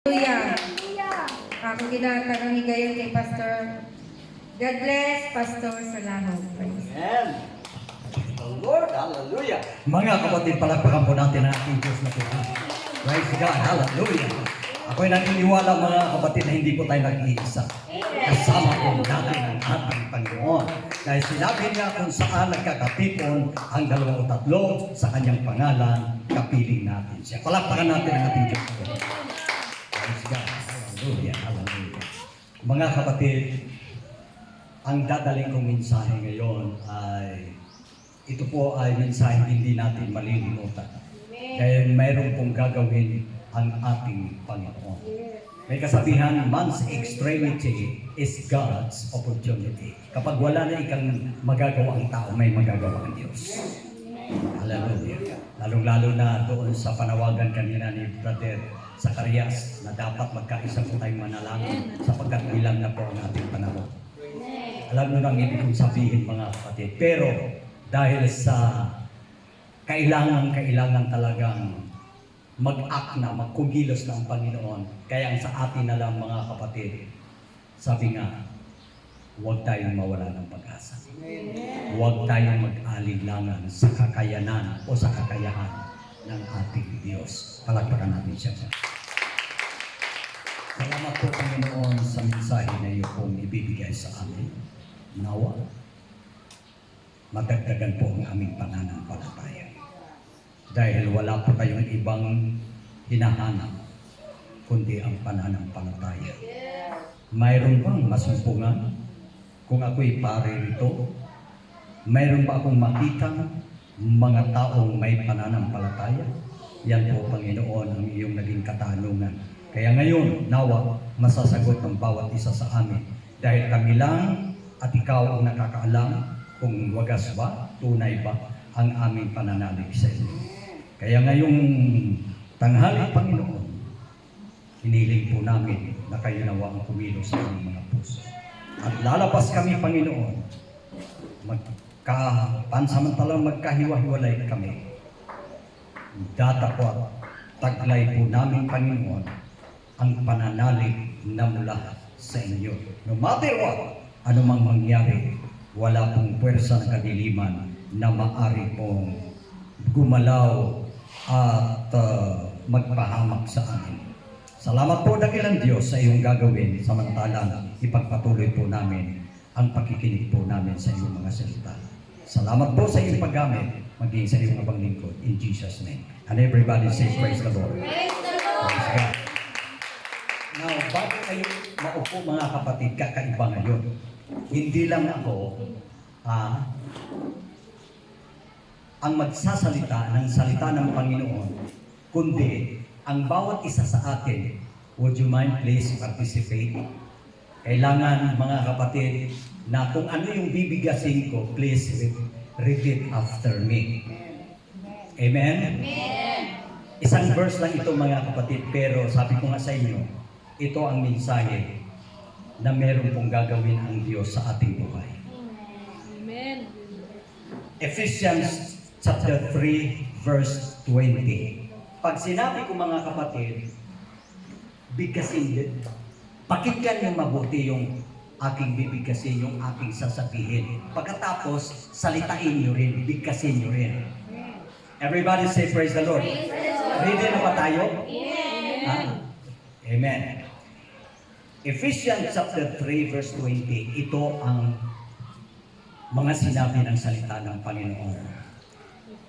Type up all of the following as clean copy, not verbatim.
Hallelujah. Ako ginatagang higayon kay Pastor. God bless, Pastor Salamat. Praise. Amen. The Lord, hallelujah. Mga kapatid, palakpakan po natin ang ating Diyos na Panginoon. Praise God, hallelujah. Ako'y naniniwala mga kapatid na hindi po tayo nag-iisa. Kasama po natin ang ating Panginoon. Dahil sinabi niya kung saan nagkakatipon ang dalawang o tatlo sa kanyang pangalan, kapiling natin siya. Palakpakan natin ang ating Diyos. Praise God, hallelujah, hallelujah. Mga kapatid, ang dadaling kong mensahe ngayon ay ito po ay mensahe hindi natin malilimutan. Kaya mayroon pong gagawin ang ating Panginoon. May kasabihan, man's extremity is God's opportunity. Kapag wala na ikang magagawa ang tao, may magagawa ang Diyos. Hallelujah. Lalong-lalo na doon sa panawagan kanina ni Brother Zacarias na dapat magkaisa po tayong manalangin sapagkat ilang na po ang ating panahon. Alam nyo nang ibig kong sabihin mga kapatid. Pero dahil sa kailangan talagang mag-act na, magkugilos na ang Panginoon. Kaya ang sa atin na lang mga kapatid, sabi nga, huwag tayong mawala ng pag-asa. Huwag tayong mag-alinlangan sa kakayanan o sa kakayahan ng ating Diyos. Palakpakan natin siya. Salamat po Panginoon sa mensahe na iyo pong ibibigay sa amin. Nawa, madagdagan po ang aming pananampalataya. Dahil wala po kayong ibang hinahanap, kundi ang pananampalataya. Mayroon bang masumpungan? Kung ako'y pare rito, mayroon ba akong makita mga taong may pananampalataya? Yan po, Panginoon, ang iyong naging katanungan. Kaya ngayon, nawa, masasagot ng bawat isa sa amin. Dahil kami lang at ikaw ang nakakaalam kung wagas ba, tunay ba ang aming pananalig sa inyo. Kaya ngayong tanghali, Panginoon, hiniling po namin na kayo nawa ang kumilos sa aming mga puso. At lalabas kami, Panginoon, pansamantalang magkahiwa-hiwalay kami. Datapot, taglay po namin, Panginoon, ang pananalig na mula sa inyo. No matter what, anumang mangyari, wala pong puwersa ng kadiliman na maari pong gumalaw at magpahamak sa amin. Salamat po dakilang Diyos sa iyong gagawin, samantalang ipagpatuloy po namin ang pakikinig po namin sa iyong mga salita. Salamat po sa iyong paggamit, maging sa iyong abang lingkod, in Jesus' name. And everybody say, praise the Lord. Praise the Lord. Praise God. Now, bago kayo maupo mga kapatid, kakaiba ngayon. Hindi lang ako ang magsasalita ng salita ng Panginoon, kundi ang bawat isa sa atin. Would you mind please participate? Kailangan mga kapatid na kung ano yung bibigasin ko, please repeat after me. Amen? Amen. Isang verse lang ito mga kapatid, pero sabi ko nga sa inyo, ito ang mensahe na meron pong gagawin ang Diyos sa ating buhay. Amen. Ephesians chapter 3 verse 20. Pag sinabi ko mga kapatid, bigkasin din. Pakinggan niyo mabuti yung aking bibigkasin, yung aking sasabihin. Pagkatapos, salitain niyo rin, bigkasin niyo rin. Everybody say praise the Lord. Ready na ba tayo? Amen. Amen. Ephesians chapter 3 verse 20. Ito ang mga sinabi ng salita ng Panginoon.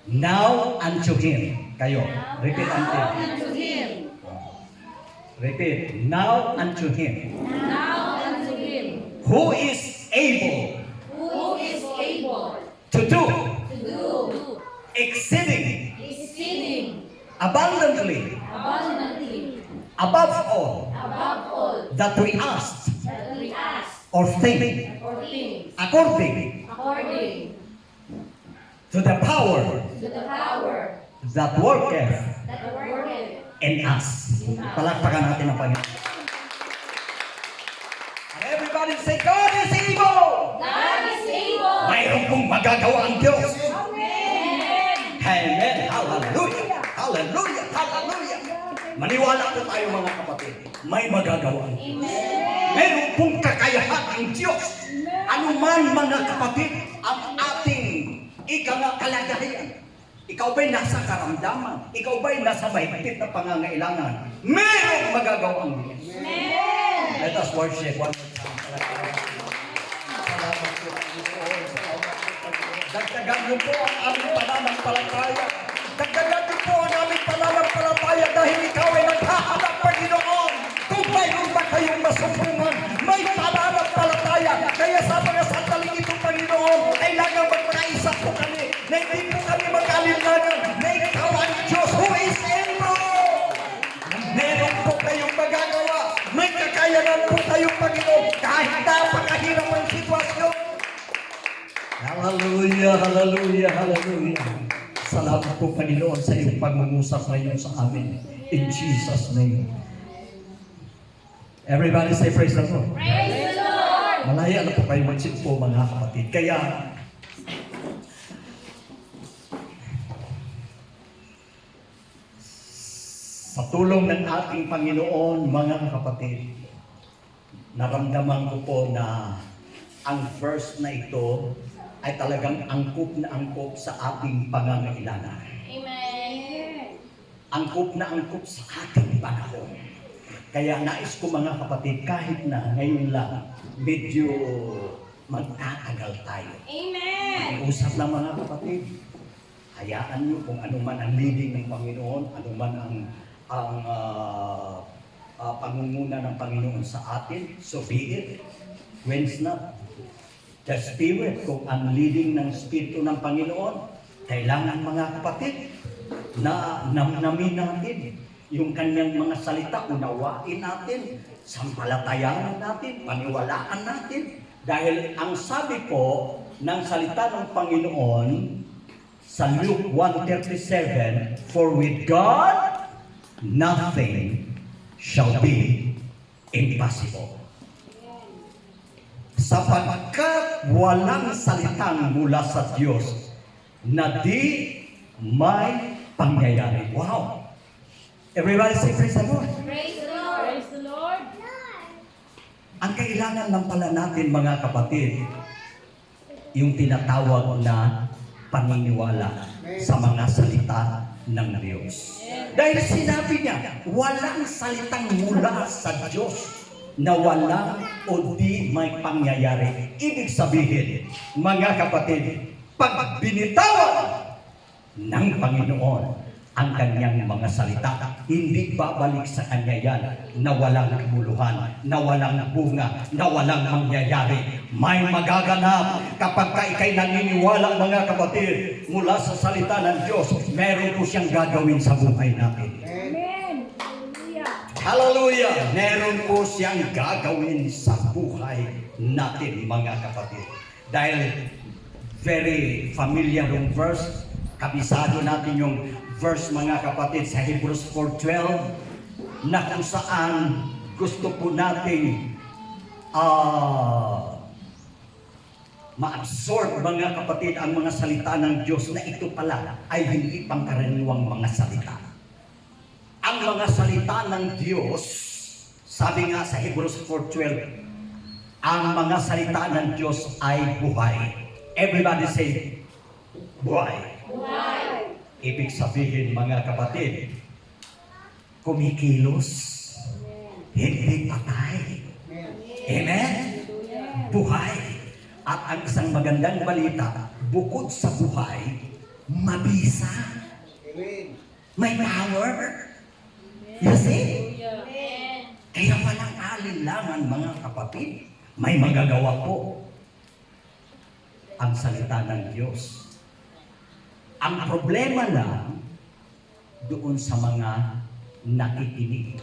Now unto Him. Kayo, repeat unto Him. Unto Him. Repeat. Now unto Him. Now unto Him. Who is able Who is able to do to do exceeding exceeding abundantly abundantly above all above all that we ask that we ask or think or think, according according to the power to the power that worketh that worketh in us. Palakpakan natin ang Panginoon. And everybody say, God is able! God is able. Mayroon pong magagawa ang Diyos. Amen. Amen. Hallelujah. Hallelujah. Hallelujah. Maniwala po tayo mga kapatid, may magagawa. Meron pong kakayahan ang Diyos. Ano man mga kapatid, ang ating kalagayan. Ikaw ba'y nasa karamdaman? Ikaw ba'y nasa mahigpit na pangangailangan? Merong magagawa ang Diyos. Let us worship one more time. Salamat po, Panginoon. Dagdagan niyo po ang aming pananampalataya. Dagdagan niyo po ang aming pananampalataya dahil ikaw ay naghahanap, Panginoon. Kung mayroon ba kayong masumpungan, may pananampalataya. Kaya sa mga sandaling ito, Panginoon, kailangan magkaisa po kami na hindi po kami mag-alinlangan na ikaw ang Diyos who is able. Meron po kayong magagawa. May kakayanan po kayong Panginoon kahit napakahirap ang sitwasyon. Hallelujah, hallelujah, hallelujah. Salamat po Panginoon sa iyong pag-uusap ngayon sa amin. In Jesus' name. Everybody say praise the Lord. Praise the Lord! Malaya na po kayo magsimpo mga kapatid. Kaya, sa tulong ng ating Panginoon, mga kapatid, naramdaman ko po na ang verse na ito ay talagang angkop na angkop sa ating pangangailangan. Amen! Angkop na angkop sa ating panahon. Kaya nais ko mga kapatid, kahit na ngayon lang, medyo magtatagal tayo. Amen! Usap lang mga kapatid, hayaan nyo kung ano man ang leading ng Panginoon, ano man ang pangunguna ng Panginoon sa atin, so be it. When's not? The Spirit, kung ang leading ng Espiritu ng Panginoon, kailangan mga kapatid, na namnamin natin yung kanyang mga salita, unawain natin, sampalatayanan natin, paniwalaan natin. Dahil ang sabi po ng salita ng Panginoon sa Luke 1:37, for with God, nothing shall be impossible. Sapagkat walang salitang mula sa Diyos na di may pangyayari. Wow! Everybody say praise the Lord. Praise the Lord! Praise the Lord! Ang kailangan lang pala natin mga kapatid, yung tinatawag na paniniwala sa mga salita ng Diyos. Dahil sinabi niya, walang salitang mula sa Diyos na walang o di may pangyayari. Ibig sabihin, mga kapatid, pag binitawan ng Panginoon ang kanyang mga salita, hindi babalik sa kanya yan na walang kabuluhan, na walang bunga, na walang mangyayari. May magaganap kapag ikay naniniwala mga kapatid mula sa salita ng Diyos, meron po siyang gagawin sa buhay natin. Amen! Hallelujah! Hallelujah! Meron po siyang gagawin sa buhay natin mga kapatid. Dahil very familiar yung verse, kabisado natin yung verse mga kapatid sa Hebrews 4:12 na kung saan gusto po nating ma-absorb mga kapatid ang mga salita ng Diyos na ito pala ay hindi pangkaraniwang mga salita. Ang mga salita ng Diyos, sabi nga sa Hebrews 4:12, ang mga salita ng Diyos ay buhay. Everybody say, buhay. Buhay! Ibig sabihin mga kapatid, kumikilos, hindi patay. Amen? Buhay. At ang isang magandang balita, bukod sa buhay, mabisa. May power. You see? Amen! Kaya walang alinlangan mga kapatid. May magagawa po ang salita ng Diyos. Ang problema lang doon sa mga nakikinig.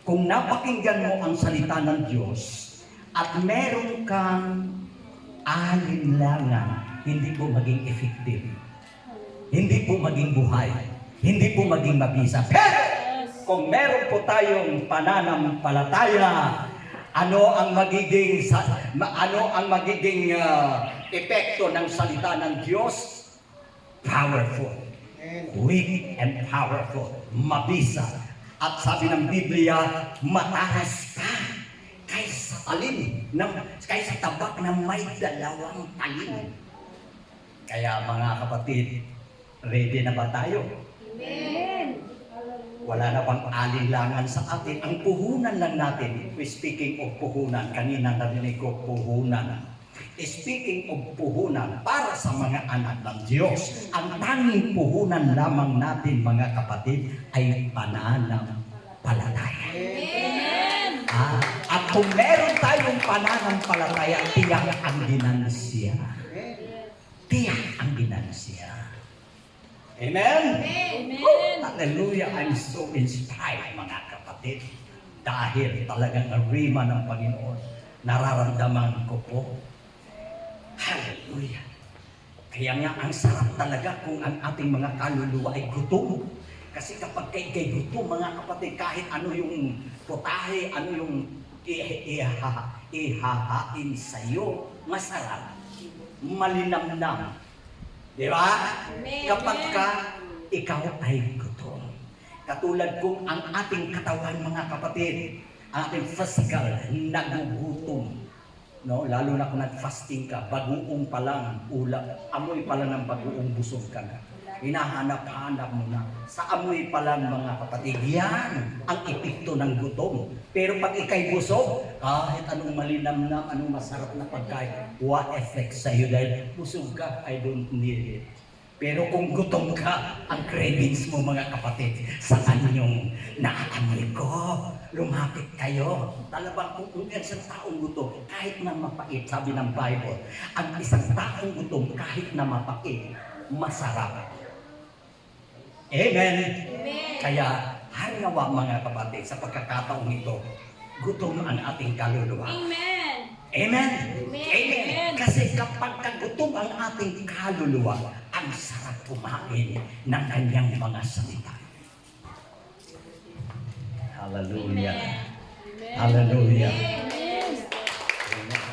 Kung napakinggan mo ang salita ng Diyos at meron kang alinlangan, hindi po maging effective. Hindi po maging buhay. Hindi po maging mabisa. Pero kung meron po tayong pananampalataya, ano ang magiging epekto ng salita ng Diyos? Powerful. Weak and powerful. Mabisa. At sabi ng Biblia, mataas ka kaysa talim, kaysa tabak na may 2 talim. Kaya mga kapatid, ready na ba tayo? Amen. Wala na bang alinlangan sa atin? Ang puhunan lang natin, speaking of puhunan, kanina narinig ko puhunan. Speaking of puhunan, para sa mga anak ng Diyos, ang tanging puhunan lamang natin mga kapatid ay pananampalataya. Amen. At kung meron tayong pananampalataya, tiyak ang ginansya. Tiyak ang ginansya. Amen? Amen. Hallelujah! I'm so inspired mga kapatid. Dahil talagang arima ng Panginoon, nararamdaman ko po. Hallelujah! Kaya nga ang sarap talaga kung ang ating mga kaluluwa ay gutom. Kasi kapag kay gutom mga kapatid, kahit ano yung putahe, ano yung ihahain sa'yo, masarap, malinamnam. Di ba? Amen. Kapag ka ikaw ay gutom. Katulad kung ang ating katawan mga kapatid, ang ating physical, nagugutom. No, lalo na kung nag-fasting ka, bagoong pa lang, amoy pa lang ng bagoong busog ka na. Hinahanap-hanap mo na. Sa amoy pa lang mga kapatid, yan ang epekto ng gutom. Pero pag ikay busog, kahit anong malinamnam, anong masarap na pagkain, what effect sa iyo dahil busog ka, I don't need it. Pero kung gutom ka, ang cravings mo mga kapatid, saan yung naaamoy ko? Lumapit kayo. Talagang kung isang taong gutom, kahit na mapait, sabi ng Bible, ang isang taong gutom, kahit na mapait, masarap. Amen? Amen. Kaya, hanawa mga kapatid, sa pagkakataong ito, gutom ang ating kaluluwa. Amen. Amen? Amen. Kasi kapag kagutom ang ating kaluluwa, ang sarap kumain ng kanyang mga salita. Hallelujah. Amen. Hallelujah. Amen. Amen.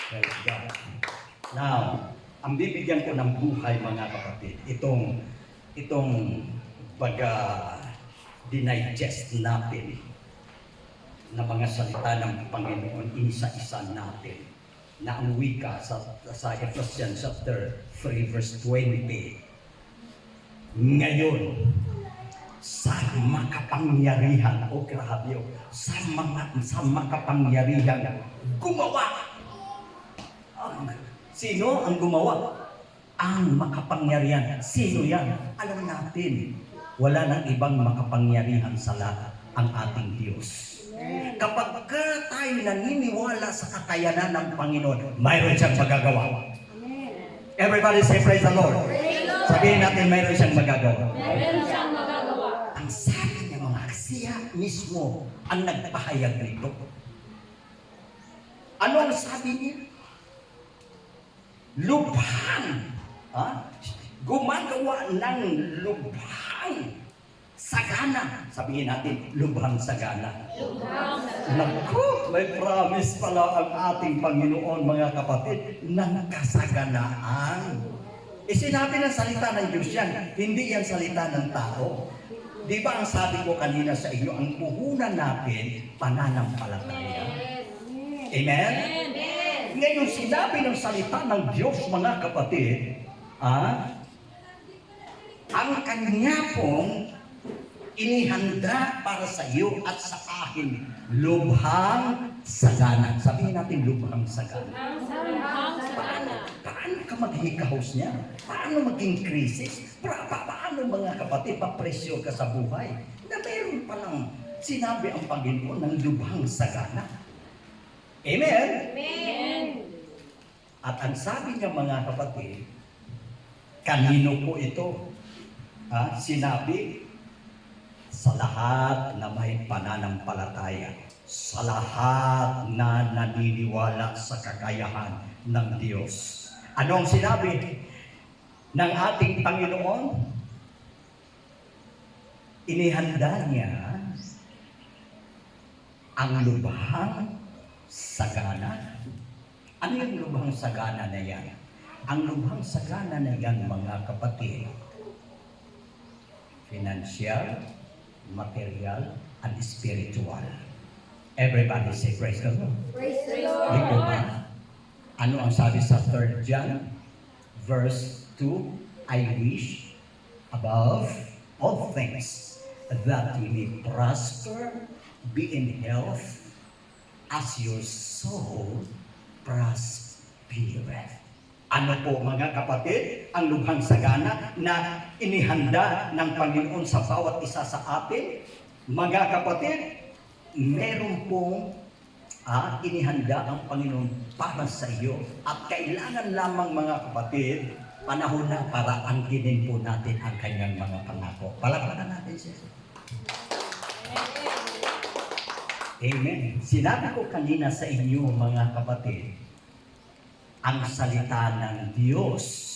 Praise God. Now, ang bibigyan ko ng buhay mga kapatid, itong baga dinigest natin na mga salita ng Panginoon, isa-isa natin na ang wika sa Ephesians chapter 3 verse 20. Ngayon, sa makapangyarihan, grabe yun, sa makapangyarihan, gumawa. Sino ang gumawa? Ang makapangyarihan. Sino yan? Alam natin, wala nang ibang makapangyarihan sa lahat, ang ating Diyos. Kapag tayo naniniwala sa kakayanan ng Panginoon, mayroon siyang magagawa. Everybody say praise the Lord. Sabihin natin mayroon siyang magagawa. Meron siyang magagawa. Ang sabi niya mga siya mismo ang nagpahayag nito. Ano ang sabi niya? Lubhang. Gumagawa ng lubhang sagana. Sabihin natin, lubhang sagana. Naku, may promise pala ang ating Panginoon mga kapatid ng kasaganaan. Sinabi ng salita ng Diyos yan, hindi yan salita ng tao. Di ba ang sabi ko kanina sa inyo, ang puhunan natin, pananampalataya. Amen? Ngayon sinabi ng salita ng Diyos mga kapatid, ang kanya pong inihanda para sa iyo at sa akin, lubhang sagana. Sabihin natin lubhang sagana. Ang sagana. Paano ka maghikahos niya? Paano maging krisis? Paano mga kapatid, papresyo ka sa buhay? Na meron palang sinabi ang Panginoon ng lubhang sagana. Amen? Amen. At ang sabi niya mga kapatid, kanino po ito? Sinabi, sa lahat na may pananampalataya, sa lahat na naniniwala sa kakayahan ng Diyos. Ano ang sinabi ng ating Panginoon? Inihanda niya ang lubhang sagana. Ano yung lubhang sagana na yan? Ang lubhang sagana na yan mga kapatid, financial, material, and spiritual. Everybody say praise the Lord. Praise the Di ko Lord. ba? Ano ang sabi sa 3 John verse 2? I wish above all things that you may prosper, be in health, as your soul prospereth. Ano po mga kapatid, ang lubhang sagana na inihanda ng Panginoon sa bawat isa sa atin? Mga kapatid, meron pong inihanda ang Panginoon para sa iyo. At kailangan lamang mga kapatid, panahon na para angkinin po natin ang kanyang mga pangako. Palakpakan natin siya. Amen. Sinabi ko kanina sa inyo mga kapatid, ang salita ng Diyos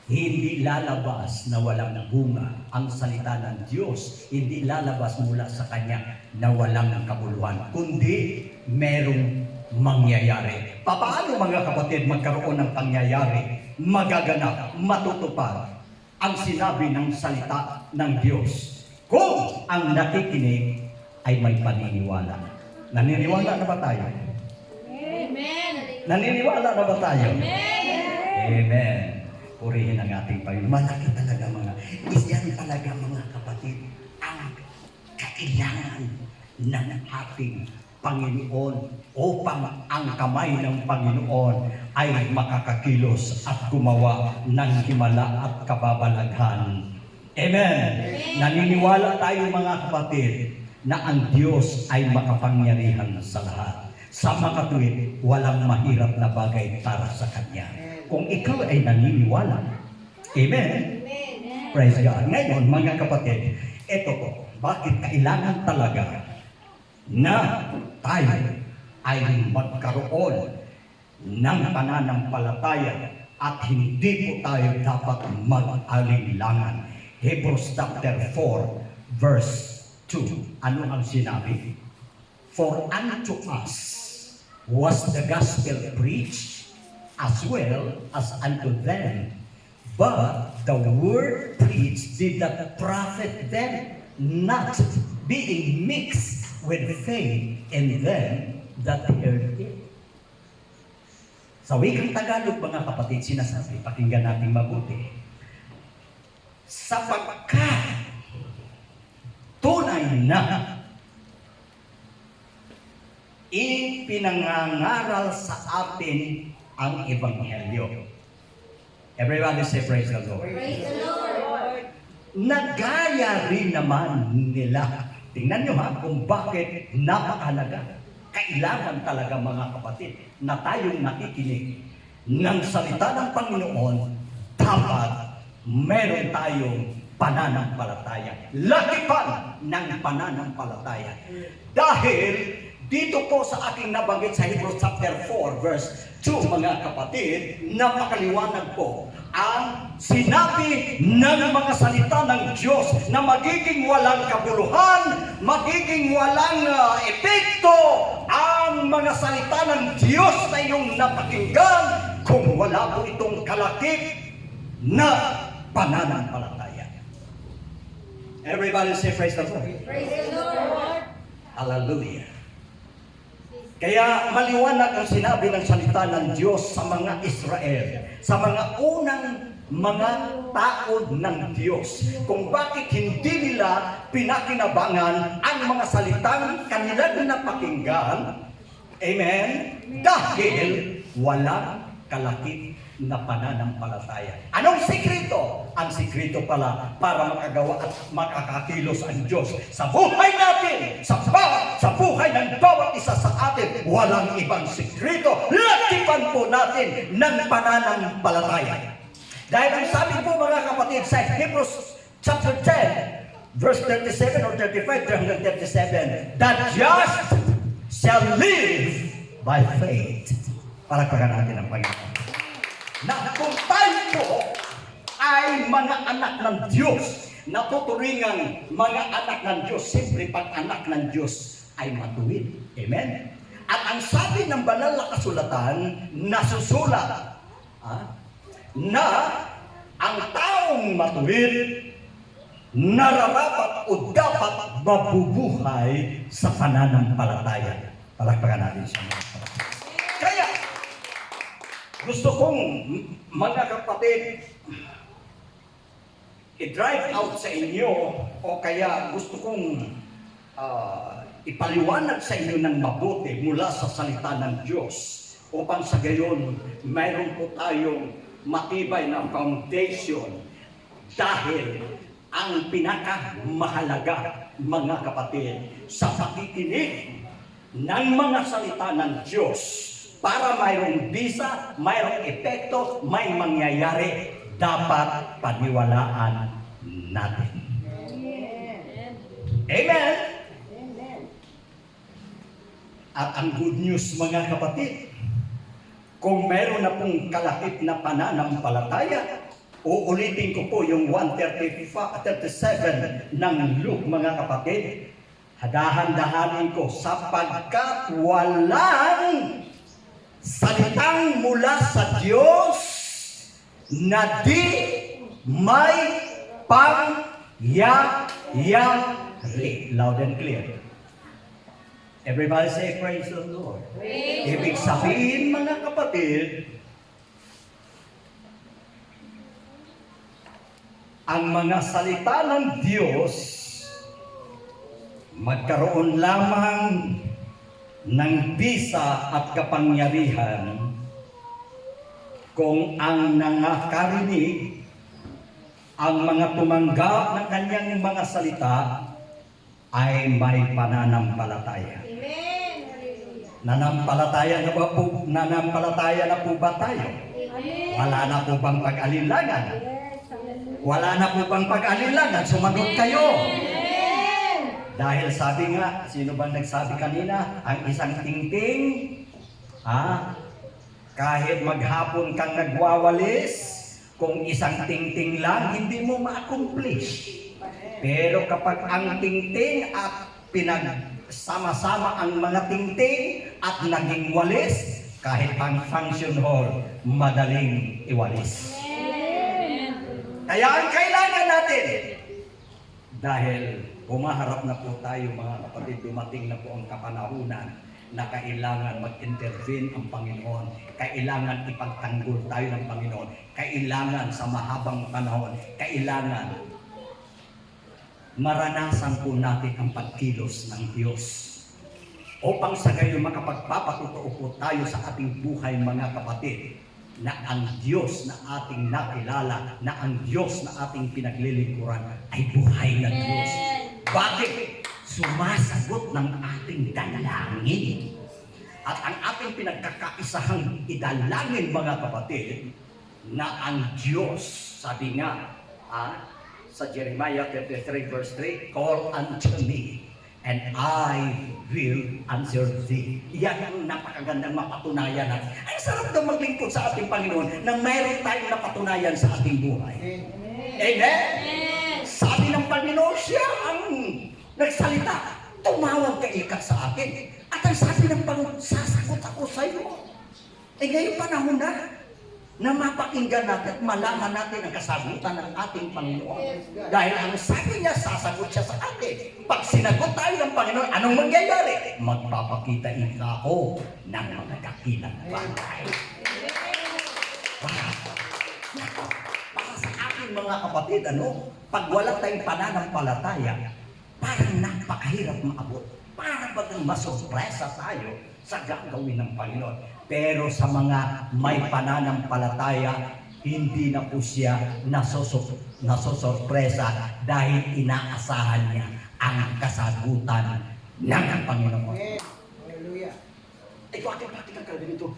hindi lalabas na walang bunga. Ang salita ng Diyos hindi lalabas mula sa Kanya na walang kabuluhan, kundi merong mangyayari. Paano mga kapatid magkaroon ng pangyayari, magaganap, matutupad ang sinabi ng salita ng Diyos? Kung ang nakikinig ay may paniniwala. Naniniwala na ba tayo? Amen. Naniniwala na ba tayo? Amen. Amen. Purihin ang ating Panginoon. Malaki talaga yan talaga mga kapatid, ang kailangan ng ating Panginoon upang ang kamay ng Panginoon ay makakakilos at gumawa ng himala at kababalaghan. Amen. Naniniwala tayo mga kapatid na ang Diyos ay makapangyarihan sa lahat. Sa makatuwid, walang mahirap na bagay para sa Kanya. Kung ikaw ay naniniwala, amen? Praise God. Ngayon, mga kapatid, ito po, bakit kailangan talaga na tayo ay magkaroon ng pananampalataya at hindi po tayo dapat mag-alinlangan. Hebrews chapter 4, verse 2. Ano ang sinabi? For unto us was the gospel preached as well as unto them. But the word preached did not profit them, not being mixed with faith in them that heard it. Sa wikang Tagalog mga kapatid, sinasabi, pakinggan natin mabuti. Sapagkat tunay na ipinangangaral sa atin ang Ebanghelyo. Everybody say praise the Lord. Praise the Lord. Nagaya rin naman nila. Tingnan nyo kung bakit napakahalaga. Kailangan talaga mga kapatid na tayong nakikinig ng salita ng Panginoon, dapat meron tayong pananampalataya. Lakipan ng pananampalataya. Dahil dito po sa aking nabanggit sa Hebrews chapter 4 verse 2 mga kapatid, napakaliwanag po ang sinabi ng mga salita ng Diyos na magiging walang kabuluhan, magiging walang epekto ang mga salita ng Diyos na iyong napakinggan kung wala po itong kalakip na pananampalataya. Everybody say praise the Lord. Praise the Lord. Hallelujah. Kaya maliwanag ang sinabi ng salita ng Diyos sa mga Israel, sa mga unang mga tao ng Diyos, kung bakit hindi nila pinakinabangan ang mga salitang kanilang napakinggan. Amen? Dahil walang kalakip na pananampalataya. Anong sikreto? Ang sikreto pala para makagawa at makakakilos ang Diyos sa buhay natin, sa buhay ng bawat isa sa atin. Walang ibang sikreto. Lakipan po natin ng pananampalataya. Dahil ang sabi po mga kapatid sa Hebrews chapter 10, verse 37 or 35 hanggang 37, the just shall live by faith. Palakpakan natin ang Panginoon. Na kung tayo po ay mga anak ng Diyos, natuturingang mga anak ng Diyos, siyempre pag anak ng Diyos ay matuwid. Amen? At ang sabi ng banal na kasulatan, nasusulat, na ang taong matuwid nararapat o dapat mabubuhay sa pananampalataya. Palakpakan natin siya. Mga kapatid. Kaya, gusto kong mga kapatid, i-drive out sa inyo o kaya gusto kong ipaliwanag sa inyo ng mabuti mula sa salita ng Diyos upang sa gayon mayroon po tayong matibay na foundation dahil ang pinakamahalaga mga kapatid sa pakikinig ng mga salita ng Diyos para mayroong bisa, mayroong epekto, may mangyayari, dapat paniwalaan natin. Amen! At ang good news mga kapatid, kung meron na pong kalakip na pananampalataya, uulitin ko po yung 1:37 ng Luke mga kapatid, dahan-dahanin ko sapagkat walang salitang mula sa Diyos na di may pangyayari. Loud and clear. Everybody say praise the Lord. Ibig sabihin mga kapatid, ang mga salita ng Diyos magkaroon lamang ng bisa at kapangyarihan kung ang nangakarinig, ang mga tumanggap ng kanyang mga salita ay may pananampalataya. Amen. Hallelujah. Nanampalataya na po ba tayo? Amen. Wala na po bang pag-alinlangan? Yes. Hallelujah. Wala na po bang pag-alinlangan? Sumagot kayo. Amen. Dahil sabi nga, sino bang nagsabi kanina? Ang isang tingting, kahit maghapon kang nagwawalis, kung isang tingting lang, hindi mo ma-accomplish. Pero kapag ang tingting at pinagsama-sama ang mga tingting at naging walis, kahit ang function hall, madaling iwalis. Amen. Kaya ang kailangan natin, dahil humaharap na po tayo mga kapatid, dumating na po ang kapanahunan na kailangan mag-intervene ang Panginoon, kailangan ipagtanggol tayo ng Panginoon, kailangan sa mahabang panahon, kailangan maranasan po natin ang pagkilos ng Diyos. Upang sa gayon makapagpapatutuo po tayo sa ating buhay mga kapatid, na ang Diyos na ating nakilala, na ang Diyos na ating pinaglilingkuran ay buhay na Diyos. Bakit? Sumasagot ng ating dalangin. At ang ating pinagkakaisahang idalangin mga kapatid, na ang Diyos, sabi nga, sa Jeremiah 33 verse 3, call unto me, and I will answer thee. Yan ang napakagandang mapatunayan natin. Ay, sarap daw maglingkod sa ating Panginoon na mayroon tayong napatunayan sa ating buhay. Amen? Sabi ng Panginoon, siya ang nagsalita. Tumawag ka ikat sa akin. At ang sabi ng Panginoon, sasagot ako sa iyo. Ngayon panahon na mapakinggan natin at malaman natin ang kasagutan ng ating Panginoon. Dahil ang sabi niya, sasagot siya sa atin. Pag sinagot tayo ng Panginoon, anong mangyayari? Magpapakita ako ng mga dakilang bagay. Para sa akin mga kapatid, pag wala tayong pananampalataya, parang napakahirap maabot. Para bagang masurpresa tayo sa gagawin ng Panginoon. Pero sa mga may pananampalataya, hindi na po siya nasosorpresa dahil inaasahan niya ang kasagutan ng Panginoon. Hallelujah. Bakit ang kalabing ito?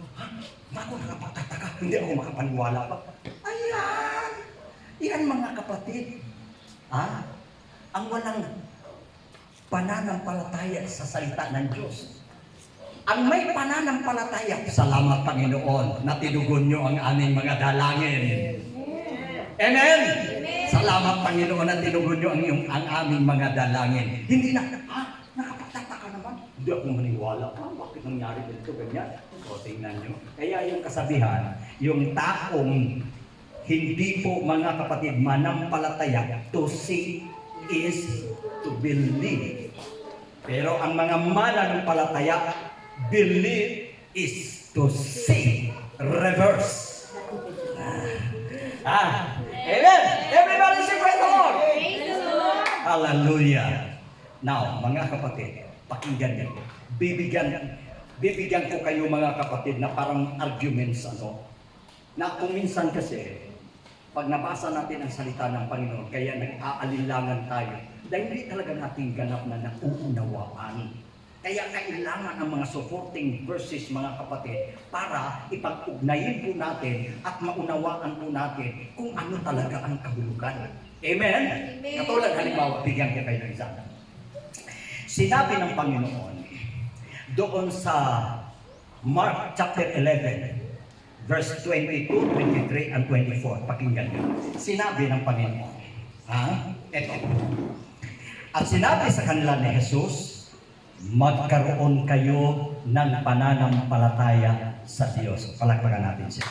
Bago nakapagtataka, hindi ako makapaniwala pa. Ayan! Yan mga kapatid. Ang walang pananampalataya sa salita ng Diyos. Ang may pananampalataya, salamat Panginoon na tinugon nyo ang aming mga dalangin. Amen? Salamat Panginoon na tinugon nyo ang aming mga dalangin. Hindi na, nakapagtataka naman. Hindi ako maniwala. Bakit nangyari dito ganyan? O, tingnan nyo. Kaya yung kasabihan, yung taong hindi po mga kapatid manampalataya to see is to believe. Pero ang mga mananampalataya, believe is to see. Reverse. Amen. Everybody say praise the Lord. Praise the Lord. Hallelujah. Now, mga kapatid, pakinggan niyo. Bibigyan ko kayo mga kapatid na parang arguments na kung minsan kasi pag nabasa natin ang salita ng Panginoon, kaya nag-aalinlangan tayo dahil hindi talaga natin ganap na nauunawaan. Kaya kailangan ng mga supporting verses mga kapatid para ipag-ugnayin po natin at maunawaan po natin kung ano talaga ang kahulugan. Amen? Katulad halimbawa, bigyan ko kayo ng isa. Sinabi ng Panginoon doon sa Mark chapter 11, verse 22, 23, and 24. Pakinggan nyo. Sinabi ng Panginoon. Ito. At sinabi sa kanila ni Jesus, magkaroon kayo ng pananampalataya sa Diyos. Palakpakan natin siya.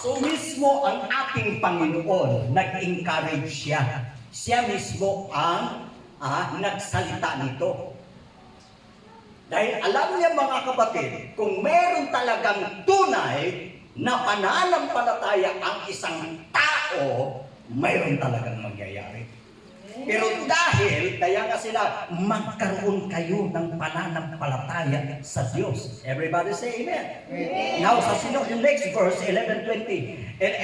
So mismo ang ating Panginoon, nag-encourage siya. Siya mismo ang nagsalita nito. Dahil alam niya mga kapatid, kung meron talagang tunay na pananampalataya ang isang tao, mayroon talagang mangyayari. Pero dahil, kaya nga sila, magkaroon kayo ng pananampalataya sa Diyos. Everybody say amen. Now, sa yung next verse, 11:20 and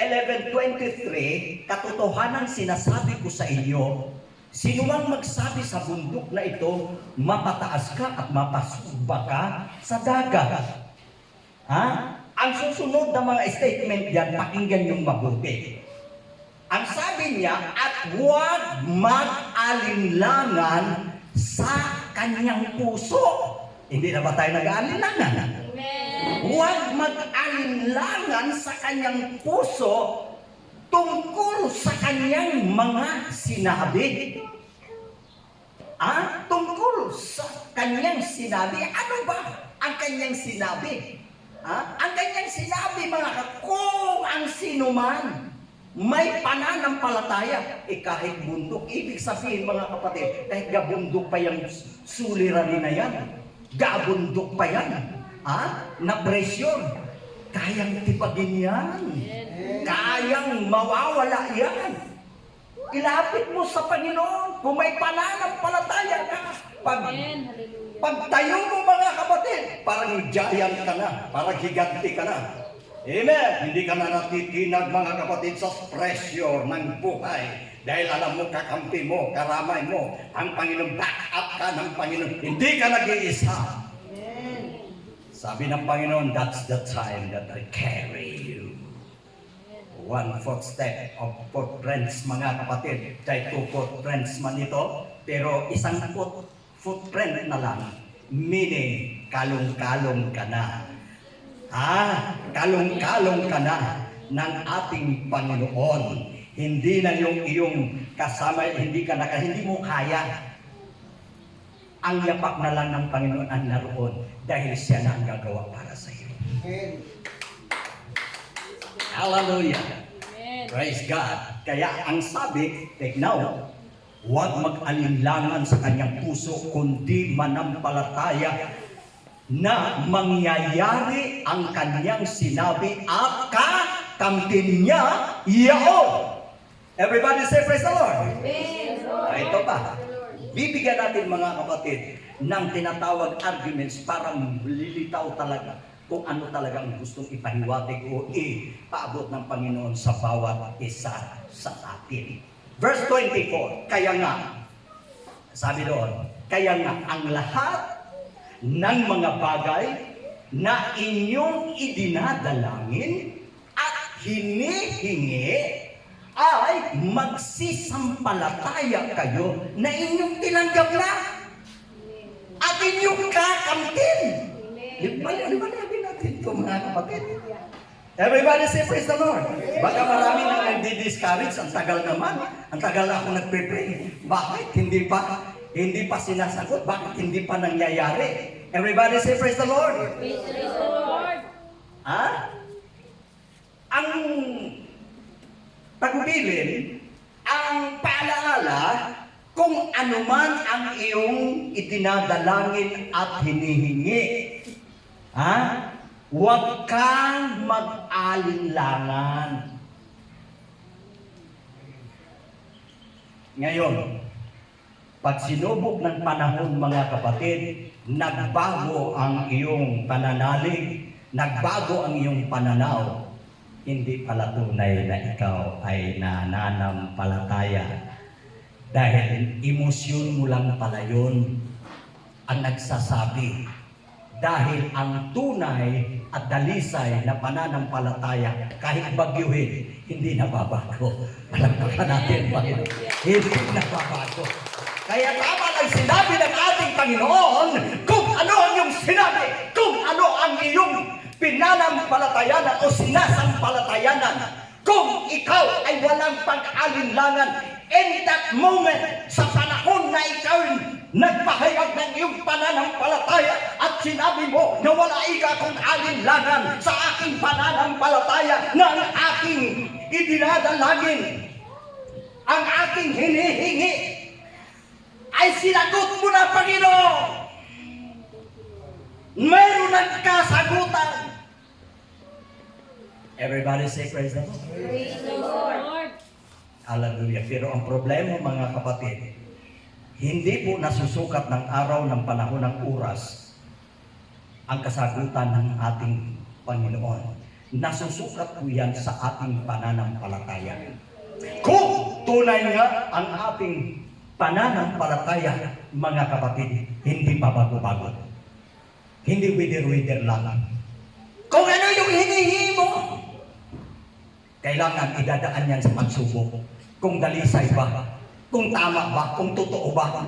11:23, katotohanan sinasabi ko sa inyo, sino ang magsabi sa bundok na ito, mapataas ka at mapasubba ka sa dagat? Ang susunod na mga statement diyan, pakinggan yung mabuti. Ang sabi niya, at huwag mag-alinlangan sa kanyang puso. Hindi na ba tayo nag-aalinlangan? Amen. Huwag mag-alinlangan sa kanyang puso tungkol sa kanyang mga sinabi. Tungkol sa kanyang sinabi. Ano ba ang kanyang sinabi? Ang kanyang sinabi, kung ang sino man may pananampalataya, kahit bundok. Ibig sabihin mga kapatid, kahit gabundok pa yung suliranin na yan, gabundok pa yan, na presyon, kayang tipagin yan. Kayang mawawala yan. Ilapit mo sa Panginoon kung may pananampalataya ka. Amen. Hallelujah. Pagtayo mo mga kapatid, parang giant ka na, parang higanti ka na. Amen! Hindi ka na natitinag mga kapatid sa pressure ng buhay. Dahil alam mo, kakampi mo, karamay mo, ang Panginoon, back up ka ng Panginoon. Hindi ka nag-iisa. Sabi ng Panginoon, that's the time that I carry you. 1 footstep of footprints mga kapatid. Dahil 2 footprints man ito, pero isang footprint na lang. Meaning, kalong-kalong ka na. Kalong-kalong ka na ng ating Panginoon. Hindi na yung iyong kasama, hindi mo kaya. Ang yapak na lang ng Panginoon ang naroon dahil siya na ang gagawa para sa iyo. Hallelujah. Amen. Praise God. Kaya ang sabi, take now, huwag mag-alinlangan sa kanyang puso, kundi manampalataya na mangyayari ang kanyang sinabi at kakamtin niya iyaon. Everybody say praise the Lord. Ito pa. Bibigyan natin mga kapatid ng tinatawag arguments para lilitaw talaga kung ano talaga ang gustong ipahiwatig o ipaabot ng Panginoon sa bawat isa sa atin. Verse 24, kaya nga, sabi doon, kaya nga ang lahat ng mga bagay na inyong idinadalangin at hinihingi ay magsisampalataya kayo na inyong tinanggap na at inyong kakamtin. Di ba natin ito mga kapatid? Everybody say praise the Lord. Baka marami nang nagdi-discourage. Ang tagal naman. Ang tagal na ako nagpe-pray. Bakit? Hindi pa sinasagot. Bakit hindi pa nangyayari? Everybody say praise the Lord. Praise the Lord. Ang tagubilin ang paalaala, kung anuman ang iyong idinadalangin at hinihingi, huwag kang mag-alinlangan. Ngayon, pag sinubok ng panahon mga kapatid, nagbago ang iyong pananalig, nagbago ang iyong pananaw, hindi pala tunay na ikaw ay nananampalataya. Dahil emosyon mo lang pala yun ang nagsasabi. Dahil ang tunay at dalisay na pananampalataya, kahit bagyuhin, hindi nababago. Palagpakan natin, Panginoon. Hindi nababago. Kaya tama lang sinabi ng ating Panginoon kung ano ang iyong sinabi, kung ano ang iyong pinanampalatayanan o sinasampalatayanan. Kung ikaw ay walang pag-alinlangan, in that moment, sa panahon na ikaw nagpahayag ng iyong pananampalataya at sinabi mo na wala ika kung alinlangan sa aking pananampalataya na ang aking idinadalangin, ang aking hinihingi, ay sinagot mo na, Panginoon. Mayroon ng kasagutan. Everybody say praise the Lord. Praise the Lord. Hallelujah. Pero ang problema mga kapatid, hindi po nasusukat ng araw, ng panahon, ng oras ang kasagutan ng ating Panginoon. Nasusukat po yan sa ating pananampalataya. Kung tunay nga ang ating pananampalataya, mga kapatid, hindi pa bago-bago. Hindi wither-wither lang. Kung ano yung hinihingi mo, kailangan idadaan yan sa pagsubok. Kung dalisay ba? Kung tama ba? Kung totoo ba?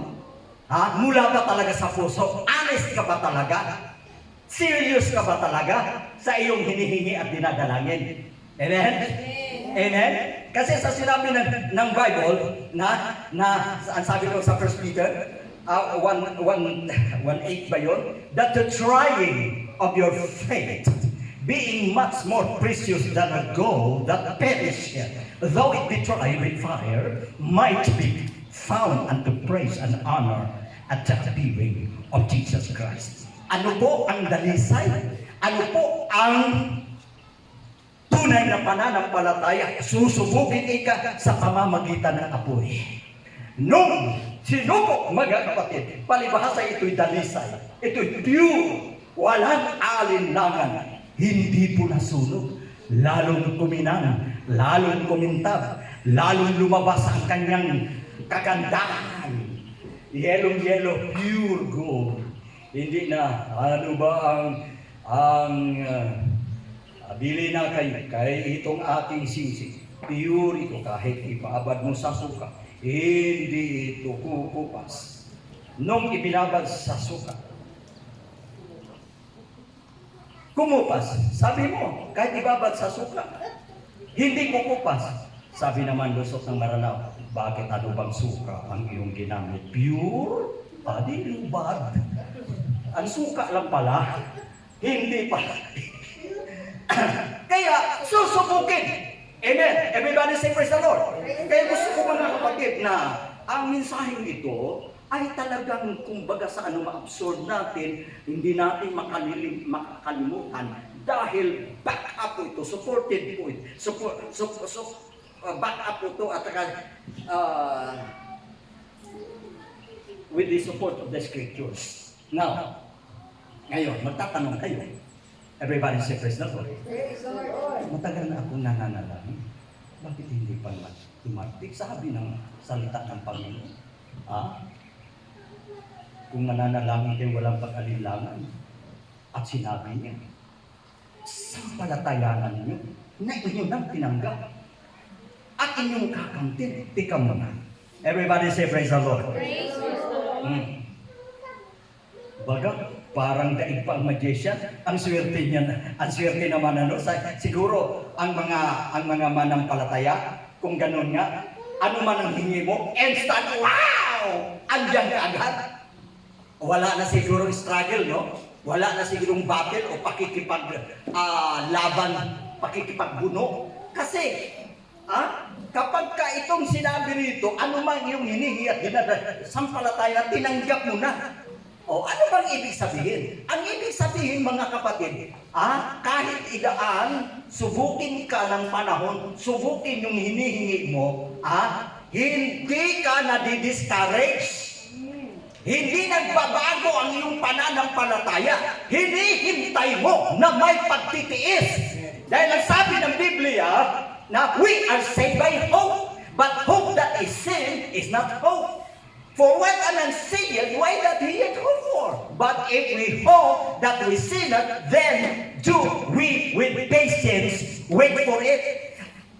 Mula ba talaga sa puso? Honest ka ba talaga? Serious ka ba talaga sa iyong hinihingi at dinadalangin? Amen? Amen? Kasi sa sinabi ng Bible ang sabi ko sa 1 Peter 1:8 ba yun? That the trying of your faith, being much more precious than a gold that perisheth, though it be tried with fire, might be found unto praise and honor at the appearing of Jesus Christ. Ano po ang dalisay? Ano po ang tunay na pananampalataya? Susubukin ika sa pamamagitan ng apoy. Nung sinubok, mga kapatid, palibhasa ito'y dalisay, ito'y pure, walang alinlangan. Hindi po nasunog, lalong kuminang, lalong kumintab, lalong lumabas ang kanyang kagandahan. Yellow, pure gold. Hindi na, ano ba ang bili na kay itong ating sisig. Pure ito, kahit ipaabad mo sa suka, hindi ito kukupas. Nung ibinabad sa suka, kumupas. Sabi mo, kahit ibabad sa suka, hindi kukupas. Sabi naman lusot ng Maranao, bakit ano bang suka ang iyong ginamit? Pure? Di lubad. Ang suka lang pala, hindi pala. Kaya, susubukin. Amen. Everybody say praise the Lord. Kaya gusto ko mga kapatid na ang mensaheng ito ay talagang kumbaga sa ano ma-absorb natin, hindi natin makakalimutan dahil back up po ito, supported po ito, back up po ito at with the support of the scriptures. Now, ngayon, magtatanong kayo. Everybody say praise the Lord. Matagal na akong nananalangin. Bakit hindi pa tumatik? Sabi ng salita ng Panginoon. Kung mananalangin kayo walang pag-alinlangan. At sinabi niya, sampalatayanan niyo na inyo nang tinanggap. At inyong kakamtin. Tika mo na. Everybody say praise the Lord. Praise the Lord. Baga, parang daig pa ang magician. Ang swerte niya, ang swerte naman siguro ang mga manampalataya, kung ganun nga, ano man ang hingi mo, instant, wow! Andiyan ka agad. Wala na siguro struggle, no? Wala na sigurong battle o pakikipaglaban, pakikipagbuno. Kasi, Kapag ka itong sinabi rito, ano mang iyong hinihingi at sampalataya, tinanggap mo na. O ano bang ibig sabihin? Ang ibig sabihin, mga kapatid, kahit idaan, subukin ka ng panahon, subukin yung hinihingi mo, hindi ka na-discourage. Hindi nagbabago ang iyong pananampalataya. Hinihintay mo na may pagtitiis. Dahil ang sabi ng Biblia, na we are saved by hope, but hope that is seen is not hope. For what a man seeth, why that he yet hope for? But if we hope that we see not, then do we with patience wait for it.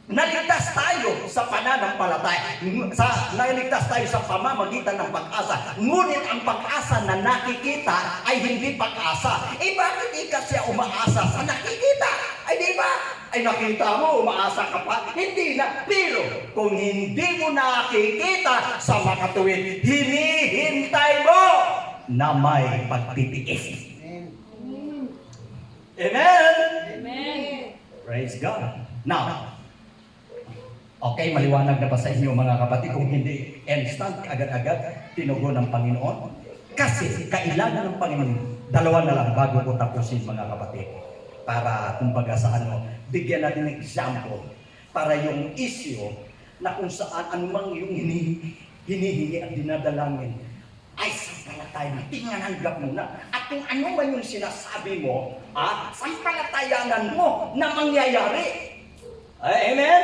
Naligtas tayo sa pananampalataya. Naligtas tayo sa pamamagitan ng pag-asa. Ngunit ang pag-asa na nakikita ay hindi pag-asa. Bakit siya umaasa sa nakikita? Ay di ba? Ay nakita mo, umaasa ka pa? Hindi na. Pero kung hindi mo nakikita sa makatuwid, hinihintay mo na may pagtitiis. Amen? Amen. Praise God. Now, okay, maliwanag na ba sa inyo mga kapatid kung hindi instant, agad-agad, tinugon ng Panginoon? Kasi kailangan ng Panginoon, dalawa na lang bago ko tapusin mga kapatid. Para kumbaga sa bigyan natin ng example. Para yung issue na kung saan anumang yung hinihingi at dinadalangin ay sampalataya na, tinanggap mo na. At kung ano man yung sinasabi mo, sampalatayanan mo na mangyayari. Amen?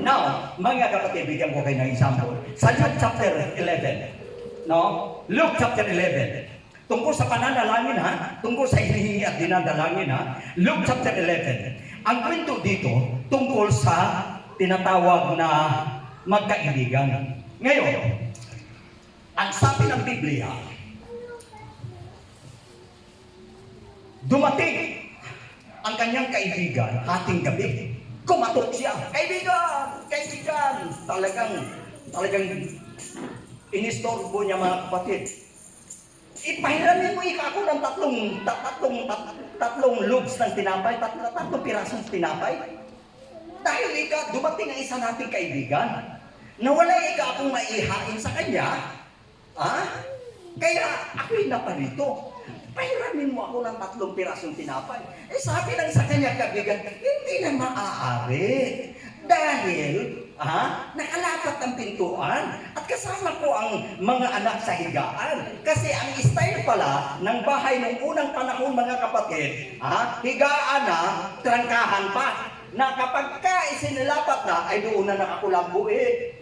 Now, mga kapatid, bigyan ko kayo ng example. Sa Luke chapter 11, Luke chapter 11, tungkol sa pananalangin tungkol sa hinihingi at dinadalangin Luke chapter 11, ang kwento dito, tungkol sa tinatawag na magkaibigan. Ngayon, ang sabi ng Biblia, dumating ang kanyang kaibigan ating gabi. Kumatok siya. Kaibigan! Talagang inistorbo niya mga kapatid. Ipahiramin mo ako ng tatlong loaves ng tinapay, tatlong pirasong tinapay. Dahil dumating ang isa nating kaibigan, na wala akong maihain sa kanya, kaya ako'y naparito. Pahiramin mo ako ng 3 pirasong tinapay. Sabi lang sa kanya kaibigan, hindi na maaari. Dahil, nakalapat ang pintuan at kasama ko ang mga anak sa higaan. Kasi ang style pala ng bahay ng unang panahon mga kapatid, higaan na, trangkahan pa. Na kapag isinilapat na, ay doon na nakakulambo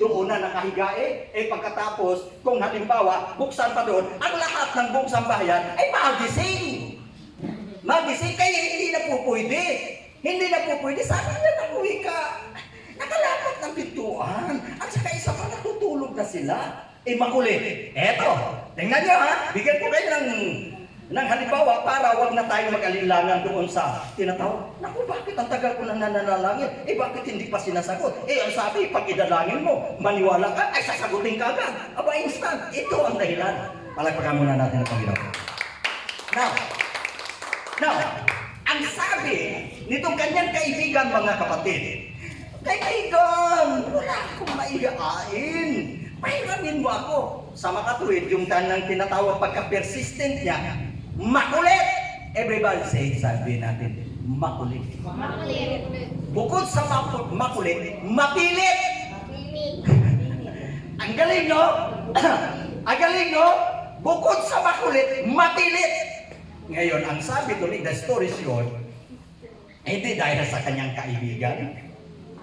doon na nakahiga pagkatapos, kung halimbawa, buksan pa doon, ang lahat ng buong sambahayan ay magising. Magising, kaya hindi na po pwede. Hindi na po pwede. Sabi niya, nakuwi ka. Nakalapat ng pintuan. At saka isa pa, natutulog na sila. Makulit. Eto, tingnan niyo bigyan ko kayo ng halimbawa para wag na tayo mag-alinlangan doon sa tinatawag. Naku, bakit ang tagal ko nang nananalangin? Bakit hindi pa sinasagot? Ang sabi, pag idalangin mo, maniwala ka, ay sasagutin ka agad. Aba, instant. Ito ang dahilan. Palagpagan muna natin ang Panginoon. Now, ang sabi nitong kanyang kaibigan mga kapatid, kaibigan, wala akong maihain. Pahiramin mo ako. Sa makatuwid, yung kanyang tinatawag pagka-persistent niya, makulit. Everybody say, sabi natin, makulit. Makulit. Bukod sa makulit, mapilit. Ang galing, no? Ang galing, no? Bukod sa makulit, mapilit. Ngayon, ang sabi tuloy, the story is short, hindi dahil sa kanyang kaibigan,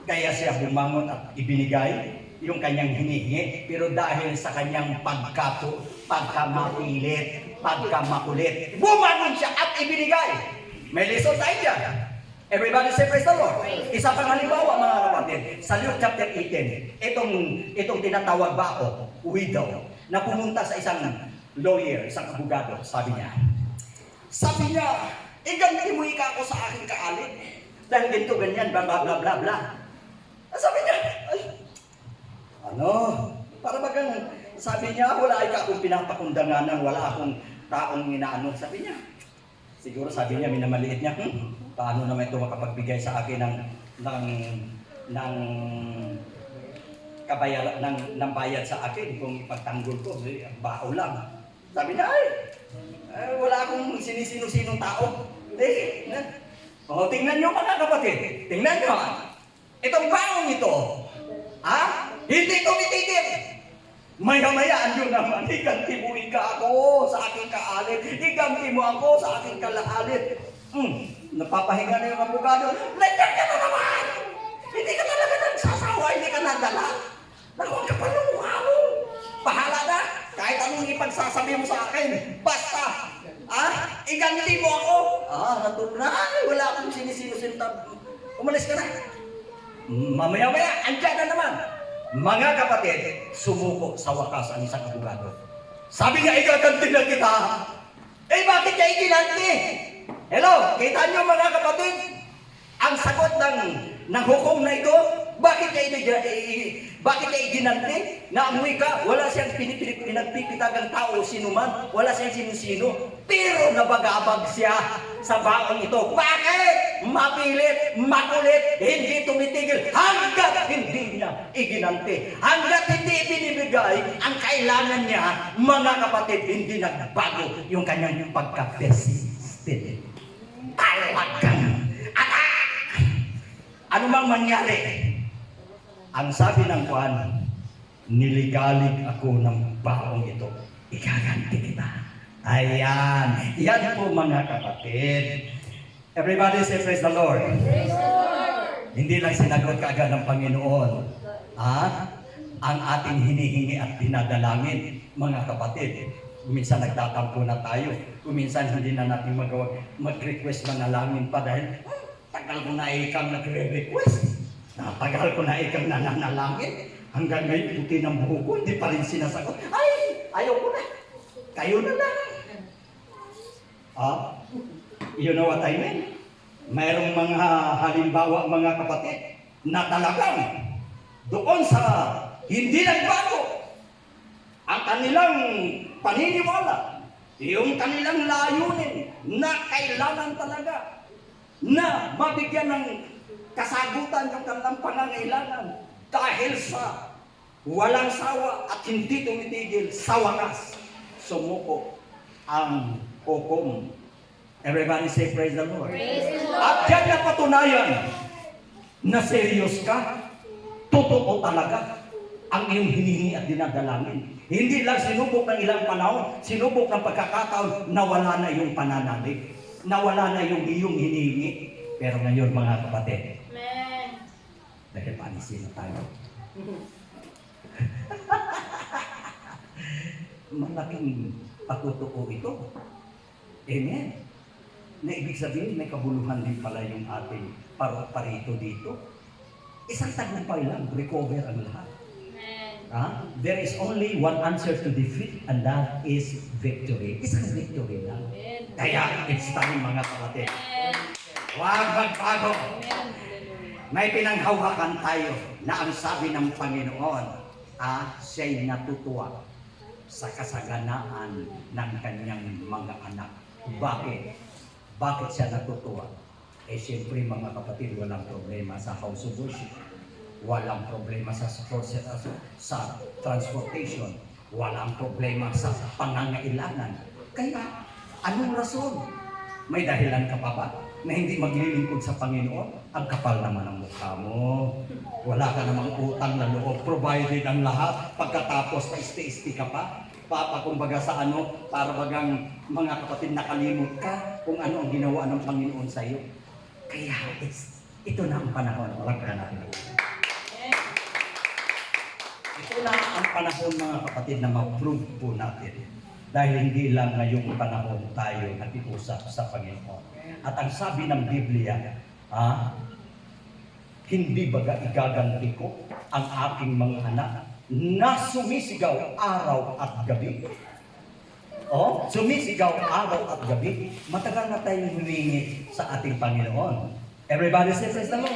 kaya siya bumangon at ibinigay yung kanyang hinihingi, pero dahil sa kanyang pagkamapilit, pagkamakulit, bumangon siya at ibinigay. May lesson tayo dyan. Everybody say praise the Lord. Isa pang halimbawa mga kapatid, sa Luke chapter 18, itong tinatawag ba widow, na pumunta sa isang lawyer, isang abogado, sabi niya, ganti mo ako sa aking kaalit, dahil ganito, ganyan, bla bla bla bla bla. Sabi niya, para bagang, sabi niya, wala akong pinapakundanganan, wala akong taong inaano. Sabi niya, siguro sabi niya, minamaliit niya, paano naman ito makapagbigay sa akin ng kabayaran ng bayad sa akin kung ipagtanggol ko, bao lang. Sabi niya, wala akong sinisino-sinong tao. Tingnan nyo mga kapatid, tingnan nyo. Itong baong ito, hindi tumitigil. Maya-maya, andyo naman, iganti mo ako sa aking kaalit, iganti mo ako sa aking kalaalit. Napapahinga na yung abogado, nandiyan ka na naman! Hindi ka talaga nagsasawa, hindi ka nadala. Nakuha ka pa ng mukha mo. Bahala na, kahit anong ipagsasabi mo sa akin, basta, iganti mo ako. Natulog na, wala akong sinisino-sintab. Umalis ka na. Mamaya-maya, andyan na naman. Mga kapatid, sumuko sa wakas ang isang abogado. Sabi niya, igaganti na kita. Bakit niya iginanti? Hello, kita niyo mga kapatid? Ang sagot ng hukom na ito, bakit niya iginanti? Naamoy ka, wala siyang pinagpipitagang tao sinuman, wala siyang sino-sino, pero nabagabag siya sa baong ito. Bakit? Mapilit, makulit, hindi tumitigil hanggat hindi niya iginanti. Hanggat hindi ibinibigay ang kailangan niya, mga kapatid, hindi nagbago yung kanyang pagka-persistent. Talagang ano mang mangyari, ang sabi ng Juan, niligalig ako ng baong ito, igaganti kita. Ayan, yan po mga kapatid. Everybody say praise the Lord. Praise the Lord. Hindi lang sinagot kaagad ng Panginoon ang ating hinihingi at dinadalangin, mga kapatid. Minsan nagtatampo na tayo, minsan hindi na natin mag-request manalangin pa dahil tagal ko na ikang nagre-request. Tagal ko na ikang nananalangin. Hanggang ngayon, puti ng buho ko, hindi pa rin sinasagot. Ayaw ko na. Kayo na lang. You know what I mean? Mayroong mga halimbawa, mga kapatid, na talagang doon sa hindi nagbago ang kanilang paniniwala, yung kanilang layunin na kailangan talaga na mabigyan ng kasagutan yung kanilang pangangailangan dahil sa walang sawa at hindi tumitigil sa wakas, sumuko ang hukom. Everybody say praise the Lord. Praise the Lord. At yan na patunayan na serious ka, totoo talaga ang iyong hinihingi at dinadalangin. Hindi lang sinubok ng ilang panahon, sinubok ng pagkakataon na wala na iyong pananalig, na wala na iyong hinihingi. Pero ngayon mga kapatid, Amen. dahil paalisin na tayo. Malaking patutuo ito. Amen. Na ibig sabihin, may kabuluhan din pala yung ating parito dito. Isang tagumpay lang, recover ang lahat. Amen. There is only one answer to defeat, and that is victory. Isang victory lang. Amen. Kaya, it's time mga kapatid. Amen. Huwag magbago. Amen. Hallelujah. May pinanghawakan tayo na ang sabi ng Panginoon, siya'y natutuwa sa kasaganaan ng kanyang mga anak. Bakit? Bakit siya natutuwa? Siyempre mga kapatid, walang problema sa house of worship. Walang problema sa transportation. Walang problema sa pangangailangan. Kaya, anong rason? May dahilan ka pa ba na hindi maglilingkod sa Panginoon? Ang kapal naman ang mukha mo. Wala ka namang utang na loob. Provided ang lahat. Pagkatapos, pa-isti-isti ka pa. Kumbaga sa para bagang mga kapatid nakalimot ka kung ano ang ginawa ng Panginoon sa iyo. Kaya, ito na ang panahon. Walang ka natin. Ito na ang panahon mga kapatid na ma-prove po natin. Dahil hindi lang ngayong panahon tayo nakiusap sa Panginoon. At ang sabi ng Biblia, hindi baga igaganti ko ang aking mga anak na sumisigaw araw at gabi. Sumisigaw araw at gabi. Matagal na tayong humingi sa ating Panginoon. Everybody say praise the Lord.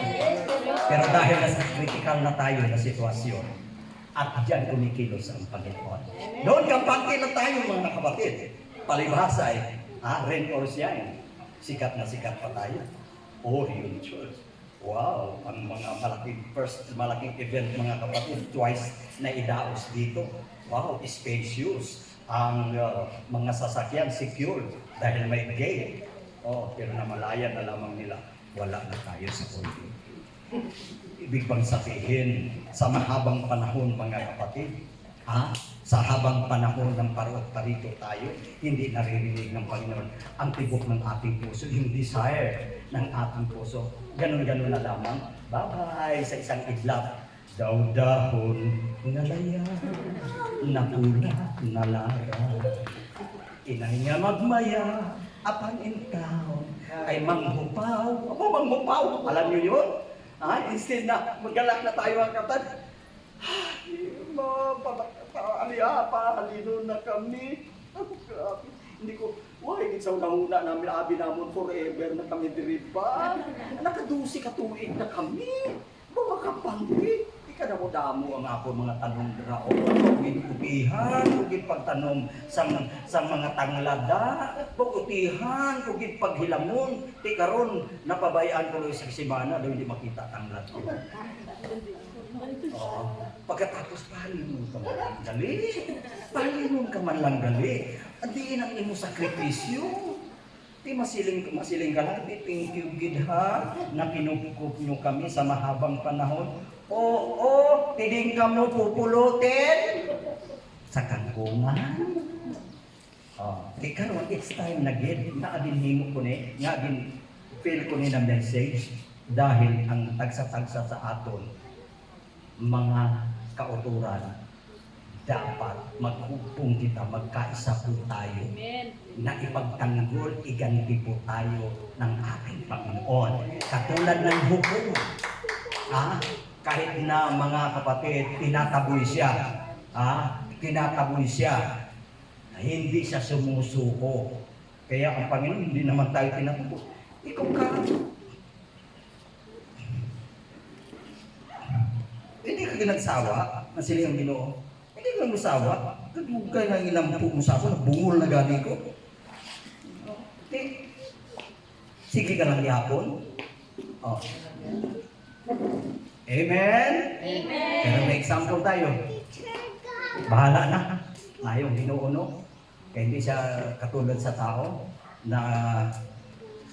Pero dahil nasa critical na tayo na sitwasyon, at diyan kumikilos ang Panginoon. Doon kampante na tayo mga kapatid. Palibhasa rain or shine. Sikat na sikat pa tayo. Orion Church. Wow, ang mga malaking event mga kapatid, twice na idaos dito. Wow, spacious. Ang mga sasakyan secure dahil may gate. Oh, pero namalayan na lamang nila, wala na tayo sa kulto. Ibig bang sabihin, sa mahabang panahon mga kapatid, sa habang panahon ng parito tayo, hindi naririnig ng Panginoon ang tibok ng ating puso, yung desire ng ating puso. Ganun-ganun na lamang. Bye-bye sa isang idlap. Daw-dahon na laya, napula na lara. Inay nga magmaya, apang intaw, ay manghupaw. Ako manghupaw, alam niyo yun? Instead na maggalak na tayo ang kapatid, halino na kami. Grabe. Hindi ko, why, sa una namin, abi namin forever na kami diripa. Nakadusi katuig na kami. Mga kapangki. Di ka na mo damo ang ako mga tanong drao. Kugin upihan, kugin pagtanong sa mga tanglada. Pagutihan, kugin paghilamon. Di karon napabayaan ko sa simana, daw hindi makita tanglad ko. Pagkatapos pahalin ka man lang gali. Pahalin ka man lang gali. Andiin ang imo sakripisyo. Di masiling ka lang. Di thank you gid ha. Na pinupukop nyo kami sa mahabang panahon. Oo, tiding ka mo pupulutin. Sa kangkungan. Di karon it's time na gid. Naadinhimo ko ni. Nga din feel ko ni na message. Dahil ang tagsa-tagsa sa aton mga kauturan, dapat maghupong kita, magkaisa po tayo, na ipagtanggol, iganti po tayo ng ating Panginoon. Katulad ng hukong, kahit na mga kapatid, tinataboy siya, hindi siya sumusuko. Kaya ang Panginoon, hindi naman tayo tinataboy. Ikaw ka, hindi ka ginagsawa na sila yung Ginoo. Hindi ka nagsawa. Kaya nga ilang po mo sa ako, nagbungol na gani ko. Sige ka lang yapon. Amen? Amen. Pero may example tayo. Bahala na. Ayaw Ginoo, no? Kaya hindi siya katulad sa tao na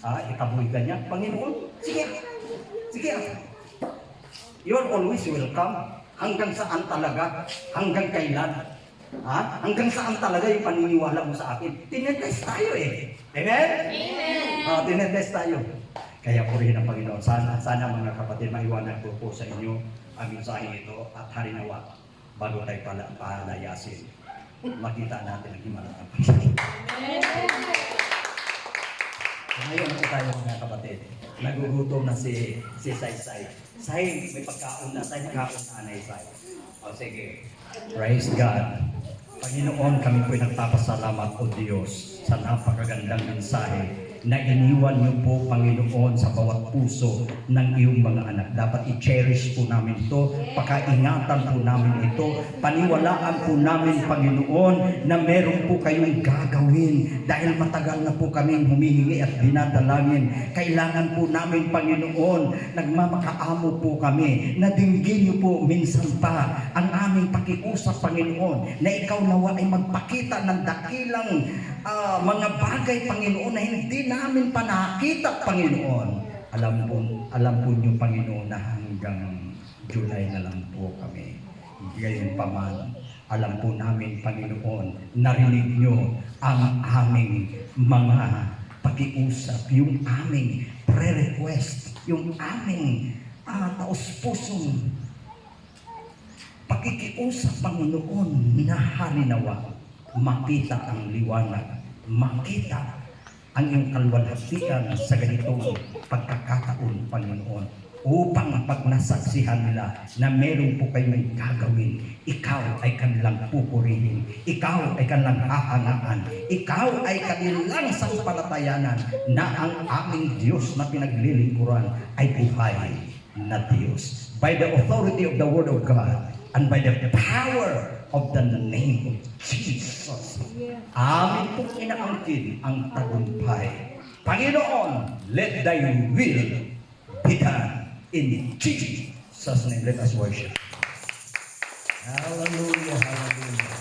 itaboy ka niya. Panginoon, sige. Sige. You're always welcome. Hanggang saan talaga? Hanggang kailan? Hanggang saan talaga yung paniniwala mo sa akin? Tinetest tayo eh. Amen? Amen. Tinetest tayo. Kaya purihin ang Panginoon. Sana mga kapatid, maiwanan ko po sa inyo ang mensahe ito at harinawa bago tayo palayasin. Makita natin ang himala ng Panginoon. Ngayon po tayo mga kapatid. Nagugutom na si Sai. Sai, may pagkaon na. Sai, nagkaon na anay Sai. Sige. Praise God. Panginoon, kami po'y nagpapasalamat o Diyos sa napakagandang mensahe na iniwan niyo po, Panginoon, sa bawat puso ng iyong mga anak. Dapat i-cherish po namin ito, pakaingatan po namin ito, paniwalaan po namin, Panginoon, na meron po kayong gagawin dahil matagal na po kaming humihingi at dinadalangin. Kailangan po namin, Panginoon, nagmamakaamo po kami, na dinggin niyo po minsan pa ang aming pakiusap, Panginoon, na ikaw nawa ay magpakita ng dakilang mga bagay, Panginoon, na hindi namin pa nakita, Panginoon. Alam po niyo, Panginoon, na hanggang July na lang po kami. Gayon pa man, alam po namin, Panginoon, narinig niyo ang aming mga pakiusap, yung aming pre-request, yung aming taos-pusong pakikiusap, Panginoon, na halinawa makita ang liwanag, makita ang iyong kalwalhatian sa ganitong pagkakataon, Panginoon, upang pag nasaksihan nila na meron po kayong gagawin, ikaw ay kanilang pupurihin, ikaw ay kanilang hahangaan, ikaw ay kanilang sampalatayanan na ang aming Diyos na pinaglilingkuran ay buhay na Diyos. By the authority of the Word of God and by the power of the name of Jesus. Amin pong inaangkin ang tagumpay. Panginoon, let thy will be done In Jesus' name, let us worship. Hallelujah, hallelujah.